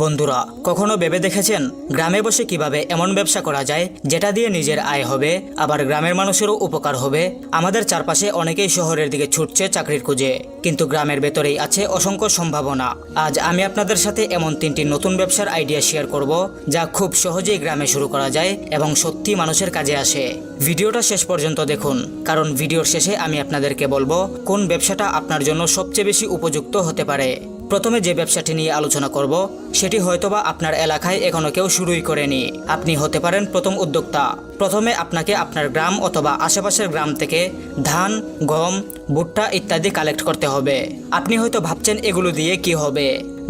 বন্ধুরা, কখনো ভেবে দেখেছেন গ্রামে বসে কিভাবে এমন ব্যবসা করা যায় যেটা দিয়ে নিজের আয় হবে, আবার গ্রামের মানুষেরও উপকার হবে? আমাদের চারপাশে অনেকেই শহরের দিকে ছুটছে চাকরির খুঁজে, কিন্তু গ্রামের ভেতরেই আছে অসংখ্য সম্ভাবনা। আজ আমি আপনাদের সাথে এমন 3টি নতুন ব্যবসার আইডিয়া শেয়ার করব যা খুব সহজেই গ্রামে শুরু করা যায় এবং সত্যি মানুষের কাজে আসে। ভিডিওটা শেষ পর্যন্ত দেখুন, কারণ ভিডিওর শেষে আমি আপনাদেরকে বলবো কোন ব্যবসাটা আপনার জন্য সবচেয়ে বেশি উপযুক্ত হতে পারে। প্রথমে যে ব্যবসাটি নিয়ে আলোচনা করব সেটি হয়তোবা আপনার এলাকায় এখনো কেউ শুরুই করেনি। আপনি হতে পারেন প্রথম উদ্যোক্তা। প্রথমে আপনাকে আপনার গ্রাম অথবা আশেপাশের গ্রাম থেকে ধান, গম, ভুট্টা ইত্যাদি কালেক্ট করতে হবে। আপনি হয়তো ভাবছেন এগুলো দিয়ে কি হবে।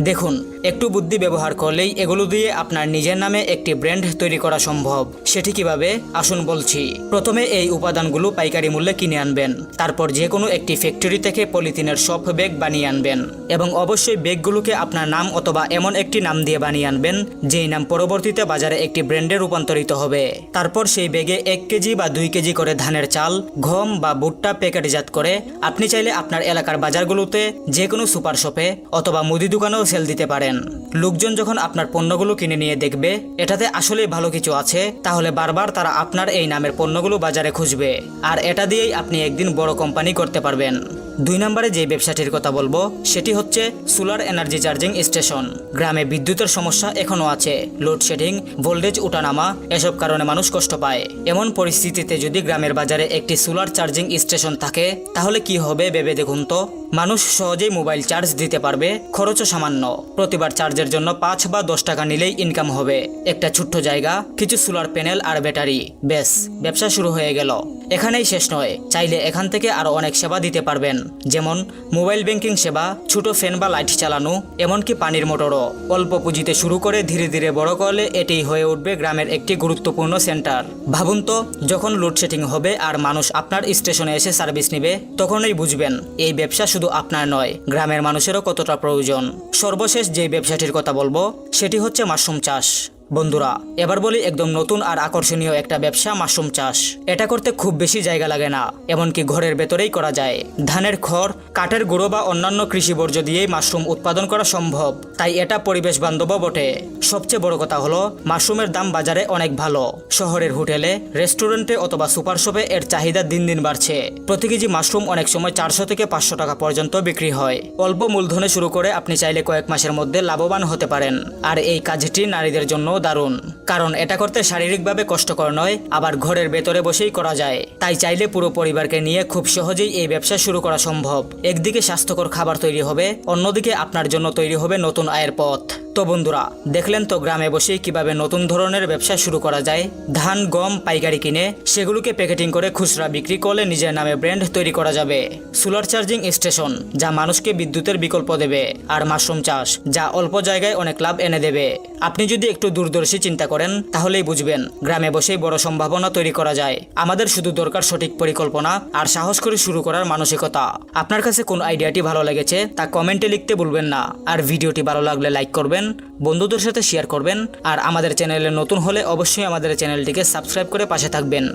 দেখুন, একটু বুদ্ধি ব্যবহার করলেই এগুলো দিয়ে আপনার নিজের নামে একটি ব্র্যান্ড তৈরি করা সম্ভব। সেটি কিভাবে, আসুন বলছি। প্রথমে এই উপাদানগুলো পাইকারি মূল্যে কিনে আনবেন। তারপর যে কোনো একটি ফ্যাক্টরি থেকে পলিথিনের সব ব্যাগ বানিয়ে আনবেন এবং অবশ্যই ব্যাগগুলোকে আপনার নাম অথবা এমন একটি নাম দিয়ে বানিয়ে আনবেন যেই নাম পরবর্তীতে বাজারে একটি ব্র্যান্ডে রূপান্তরিত হবে। তারপর সেই ব্যাগে 1 কেজি বা 2 কেজি করে ধানের চাল, গম বা ভুট্টা প্যাকেটজাত করে আপনি চাইলে আপনার এলাকার বাজারগুলোতে যে কোনো সুপার শপে অথবা মুদি দোকানেও সেল দিতে পারেন। লোকজন যখন আপনার পণ্যগুলো কিনে নিয়ে দেখবে এটাতে আসলেই ভালো কিছু আছে, তাহলে বারবার তারা আপনার এই নামের পণ্যগুলো বাজারে খুঁজবে, আর এটা দিয়েই আপনি একদিন বড় কোম্পানি করতে পারবেন। 2 নম্বরে যে ব্যবসাটির কথা বলবো সেটি হচ্ছে সোলার এনার্জি চার্জিং স্টেশন। গ্রামে বিদ্যুতের সমস্যা এখনো আছে। লোডশেডিং, ভোল্টেজ ওঠানামা, এসব কারণে মানুষ কষ্ট পায়। এমন পরিস্থিতিতে যদি গ্রামের বাজারে একটি সোলার চার্জিং স্টেশন থাকে তাহলে কি হবে ভেবে দেখুন তো। মানুষ সহজেই মোবাইল চার্জ দিতে পারবে, খরচও সামান্য। প্রতিবার চার্জের জন্য 5 বা 10 টাকা নিলেই ইনকাম হবে। একটা ছোট্ট জায়গা, কিছু সোলার প্যানেল আর ব্যাটারি, বেশ ব্যবসা শুরু হয়ে গেল। এখানেই শেষ নয়, চাইলে এখান থেকে আরো অনেক সেবা দিতে পারবেন, যেমন মোবাইল ব্যাংকিং সেবা, ছোট ফ্যান বা লাইট চালানো, এমনকি পানির মোটরও। অল্প পুঁজিতে শুরু করে ধীরে ধীরে বড় করলে এটাই হয়ে উঠবে গ্রামের একটি গুরুত্বপূর্ণ সেন্টার। ভাবুন তো, যখন লোডশেডিং হবে আর মানুষ আপনার স্টেশনে এসে সার্ভিস নেবে, তখনই বুঝবেন এই ব্যবসা শুধু আপনার নয়, গ্রামের মানুষেরও কতটা প্রয়োজন। সর্বশেষ যে ব্যবসাটির কথা বলবো সেটি হচ্ছে মাশরুম চাষ। বন্ধুরা, এবার বলি একদম নতুন আর আকর্ষণীয় একটা ব্যবসা, মাশরুম চাষ। এটা করতে খুব বেশি জায়গা লাগে না, এমনকি ঘরের ভেতরেই করা যায়। ধানের খড়, কাঠের গুঁড়ো বা অন্যান্য কৃষি বর্জ্য দিয়েই মাশরুম উৎপাদন করা সম্ভব, তাই এটা পরিবেশ বান্ধবও বটে। সবচেয়ে বড় কথা হলো মাশরুমের দাম বাজারে অনেক ভালো। শহরের হোটেলে, রেস্টুরেন্টে অথবা সুপার শপে এর চাহিদা দিন দিন বাড়ছে। প্রতি কেজি মাশরুম অনেক সময় 400 থেকে 500 টাকা পর্যন্ত বিক্রি হয়। অল্প মূলধনে শুরু করে আপনি চাইলে কয়েক মাসের মধ্যে লাভবান হতে পারেন। আর এই কাজটি নারীদের জন্য দারুণ, কারণ এটা করতে শারীরিকভাবে কষ্টকর নয়, আবার ঘরের ভেতরে বসেই করা যায়। তাই চাইলে পুরো পরিবারকে নিয়ে খুব সহজেই এই ব্যবসা শুরু করা সম্ভব। একদিকে স্বাস্থ্যকর খাবার তৈরি হবে, অন্যদিকে আপনার জন্য তৈরি হবে নতুন আয়ের পথ। তো বন্ধুরা, দেখলেন তো গ্রামে বসেই কিভাবে নতুন ধরনের ব্যবসা শুরু করা যায়। ধান, গম পাইকারি কিনে সেগুলোকে প্যাকেটিং করে খুচরা বিক্রি করলে নিজের নামে ব্র্যান্ড তৈরি করা যাবে। সোলার চার্জিং স্টেশন, যা মানুষকে বিদ্যুতের বিকল্প দেবে। আর মাশরুম চাষ, যা অল্প জায়গায় অনেক লাভ এনে দেবে। আপনি যদি একটু দূরদর্শী চিন্তা করেন তাহলেই বুঝবেন গ্রামে বসেই বড় সম্ভাবনা তৈরি করা যায়। আমাদের শুধু দরকার সঠিক পরিকল্পনা আর সাহস করে শুরু করার মানসিকতা। আপনার কাছে কোন আইডিয়াটি ভালো লেগেছে তা কমেন্টে লিখতে ভুলবেন না। আর ভিডিওটি ভালো লাগলে লাইক করবেন, বন্ধুদের সাথে শেয়ার করবেন, আর আমাদের চ্যানেলে নতুন হলে অবশ্যই আমাদের চ্যানেলটিকে সাবস্ক্রাইব করে পাশে থাকবেন।